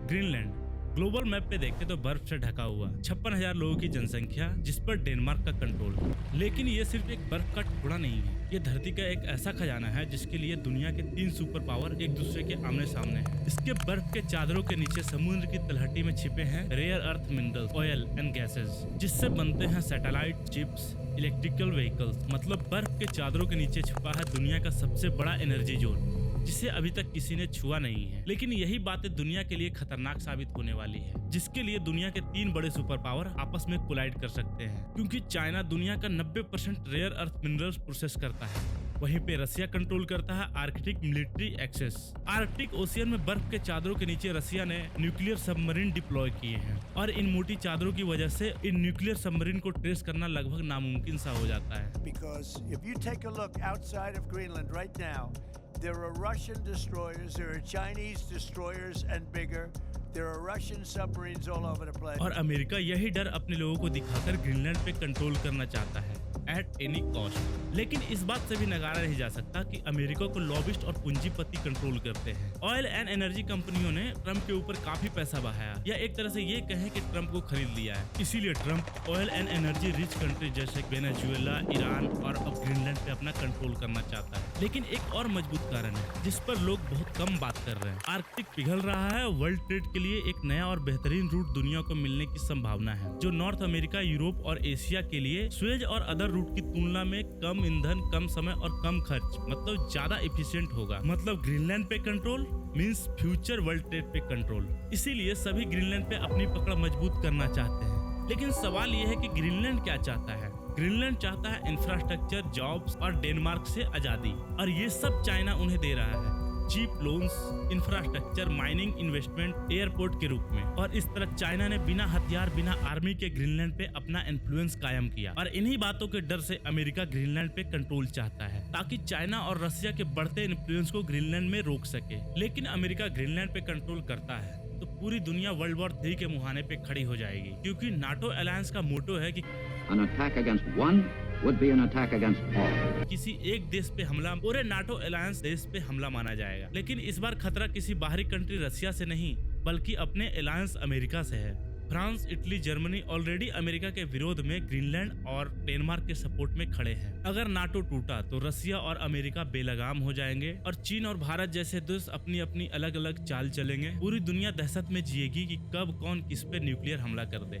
Greenland global map पे देखें तो बर्फ से ढका हुआ 56,000 लोगों की जनसंख्या, जिस पर डेनमार्क का कंट्रोल। लेकिन ये सिर्फ एक बर्फ का टुकड़ा नहीं है, ये धरती का एक ऐसा खजाना है जिसके लिए दुनिया के 3 सुपर पावर एक दूसरे के आमने सामने हैं। इसके बर्फ के चादरों के नीचे समुद्र की तलहटी में छिपे हैं rare earth minerals, oil and gases, जिससे बनते हैं सैटेलाइट, चिप्स, इलेक्ट्रिकल व्हीकल्स। मतलब बर्फ के चादरों के नीचे छुपा है दुनिया का सबसे बड़ा एनर्जी जोन, जिसे अभी तक किसी ने छुआ नहीं है। लेकिन यही बातें दुनिया के लिए खतरनाक साबित होने वाली है, जिसके लिए दुनिया के 3 बड़े सुपर पावर आपस में कोलाइड कर सकते हैं। क्योंकि चाइना दुनिया का 90% रेयर अर्थ मिनरल्स प्रोसेस करता है, वहीं पे रसिया कंट्रोल करता है Arctic military access. Arctic Ocean में बर्फ के चादरों के नीचे रसिया ने न्यूक्लियर सबमरीन डिप्लॉय किए हैं, और इन मोटी चादरों की वजह से इन न्यूक्लियर सबमरीन को ट्रेस करना लगभग नामुमकिन सा हो जाता है। Because if you take a look outside of Greenland right now, there are Russian destroyers, there are Chinese destroyers and bigger. There are Russian submarines all over the place. और America यही डर अपने लोगों को दिखाकर ग्रीनलैंड पे control करना चाहता है एट एनी कॉस्ट। लेकिन इस बात से भी नकारा नहीं जा सकता कि अमेरिका को लॉबिस्ट और पूंजीपति कंट्रोल करते हैं। ऑयल एंड एनर्जी कंपनियों ने ट्रम्प के ऊपर काफी पैसा बहाया, या एक तरह से ये कहें कि ट्रम्प को खरीद लिया है। इसीलिए Trump oil and energy rich country जैसे वेनेजुएला, ईरान और अब ग्रीनलैंड पे अपना कंट्रोल करना चाहता है। लेकिन एक और मजबूत कारण है जिस पर लोग बहुत कम बात कर रहे हैं। आर्कटिक पिघल रहा है। वर्ल्ड ट्रेड के लिए एक नया और बेहतरीन रूट दुनिया को मिलने की संभावना है, जो नॉर्थ अमेरिका, यूरोप और एशिया के लिए स्वेज और अदर रूट की तुलना में कम ईंधन, कम समय और कम खर्च, मतलब ज्यादा एफिशिएंट होगा। मतलब ग्रीनलैंड पे control means future world trade पे कंट्रोल। इसीलिए सभी ग्रीनलैंड पे अपनी पकड़ मजबूत करना चाहते हैं। लेकिन सवाल यह है कि ग्रीनलैंड क्या चाहता है। ग्रीनलैंड चाहता है इंफ्रास्ट्रक्चर, जॉब्स और डेनमार्क से आजादी, और ये सब चाइना उन्हें दे रहा है cheap loans, infrastructure, mining, investment, airport के रूप में। और इस तरह चाइना ने बिना हथियार, बिना आर्मी के ग्रीनलैंड पे अपना इन्फ्लुएंस कायम किया। और इन्हीं बातों के डर से अमेरिका ग्रीनलैंड पे कंट्रोल चाहता है, ताकि चाइना और रसिया के बढ़ते इन्फ्लुएंस को ग्रीनलैंड में रोक सके। लेकिन अमेरिका ग्रीनलैंड पे कंट्रोल करता है तो पूरी दुनिया वर्ल्ड वॉर 3 के मुहाने पे खड़ी हो जाएगी, क्योंकि नाटो अलायंस का मोटो है कि An attack against one would be an attack against all. किसी एक देश पे हमला पूरे नाटो अलायंस देश पे हमला माना जाएगा। लेकिन इस बार खतरा किसी बाहरी कंट्री रसिया से नहीं, बल्कि अपने अलायंस अमेरिका से है। France, Italy, Germany already America के विरोध में ग्रीनलैंड और डेनमार्क के सपोर्ट में खड़े हैं। अगर नाटो टूटा तो रसिया और अमेरिका बेलगाम हो जाएंगे, और चीन और भारत जैसे देश अपनी अपनी अलग अलग चाल चलेंगे। पूरी दुनिया दहशत में जिएगी कि कब कौन किस पे न्यूक्लियर हमला कर दे।